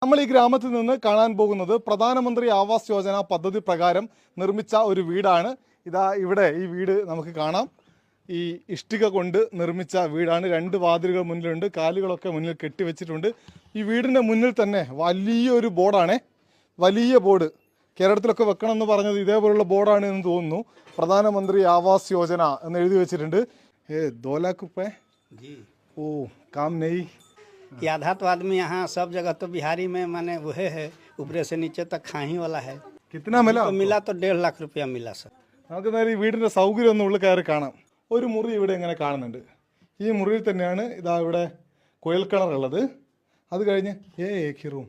നമ്മൾ ഈ ഗ്രാമത്തിൽ നിന്ന് കാണാൻ പോകുന്നത് പ്രധാനമന്ത്രി ആവാസ് യോജന പദ്ധതി പ്രകാരം നിർമ്മിച്ച ഒരു വീടാണ്. ഇതാ ഇവിടെ ഈ വീട് നമുക്ക് കാണാം. ഈ ഇഷ്ടിക കൊണ്ട് നിർമ്മിച്ച വീടാണ്. രണ്ട് വാതിലുകൾ മുന്നിലുണ്ട്, കാലുകളൊക്കെ മുന്നിൽ കെട്ടിവെച്ചിട്ടുണ്ട്. ഈ വീടിൻ്റെ മുന്നിൽ തന്നെ വലിയൊരു ബോർഡാണ്, വലിയ ബോർഡ്. കേരളത്തിലൊക്കെ വെക്കണം എന്ന് പറഞ്ഞത് ഇതേപോലുള്ള ബോർഡാണ് എന്ന് തോന്നുന്നു. പ്രധാനമന്ത്രി ആവാസ് യോജന എന്ന് എഴുതി വെച്ചിട്ടുണ്ട്. 2 लाख रुपए ओ काम नहीं। कि आधा तो आदमी यहाँ सब जगह तो बिहारी में माने वह है, ऊपरे से नीचे तक खाही वाला है। कितना मिला? तो मिला तो 1.5 लाख रुपया मिला सर। നമുക്ക് നേരെ ഈ വീടിൻ്റെ സൗകര്യം ഒന്ന് ഉള്ളിൽ കയറി കാണാം. ഒരു മുറി ഇവിടെ ഇങ്ങനെ കാണുന്നുണ്ട്. ഈ മുറിയിൽ തന്നെയാണ് ഇതാ ഇവിടെ കുഴൽക്കിണറുള്ളത്. അത് കഴിഞ്ഞ് റൂം.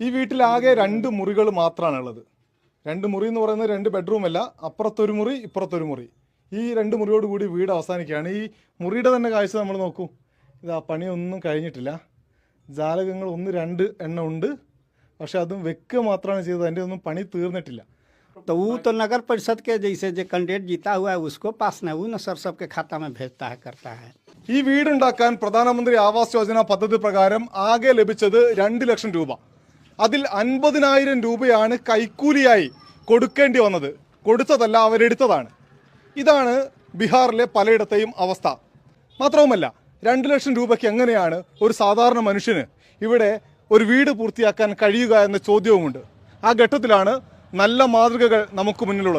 ഈ വീട്ടിലാകെ 2 മുറികൾ മാത്രമാണുള്ളത്. 2 മുറി എന്ന് പറയുന്നത് 2 ബെഡ്റൂം അല്ല, അപ്പുറത്തൊരു മുറി ഇപ്പുറത്തൊരു മുറി. ഈ 2 മുറിയോട് കൂടി വീട് അവസാനിക്കുകയാണ്. ഈ മുറിയുടെ തന്നെ കാഴ്ച നമ്മൾ നോക്കൂ. ഇതാ പണിയൊന്നും കഴിഞ്ഞിട്ടില്ല. ജാലകങ്ങൾ 1-2 എണ്ണം ഉണ്ട്, പക്ഷെ അതും വെക്കുക മാത്രമാണ് ചെയ്തത്. അതിൻ്റെ ഒന്നും പണി തീർന്നിട്ടില്ല. तो वो तो नगर परिषद के जैसे जो कैंडिडेट जीता हुआ है उसको पास नहीं, वो न सर सबके खाता में भेजता है करता है। ഈ വീടുണ്ടാക്കാൻ പ്രധാനമന്ത്രി ആവാസ് യോജന പദ്ധതി പ്രകാരം ആകെ ലഭിച്ചത് 2 ലക്ഷം രൂപ. അതിൽ 50,000 രൂപയാണ് കൈക്കൂലിയായി കൊടുക്കേണ്ടി വന്നത്. കൊടുത്തതല്ല, അവരെടുത്തതാണ്. ഇതാണ് ബീഹാറിലെ പലയിടത്തെയും അവസ്ഥ. മാത്രവുമല്ല, 2 ലക്ഷം രൂപയ്ക്ക് എങ്ങനെയാണ് ഒരു സാധാരണ മനുഷ്യന് ഇവിടെ ഒരു വീട് പൂർത്തിയാക്കാൻ കഴിയുക എന്ന ചോദ്യവുമുണ്ട്. ആ ഘട്ടത്തിലാണ് നല്ല മാതൃകകൾ നമുക്ക് മുന്നിലുള്ളത്.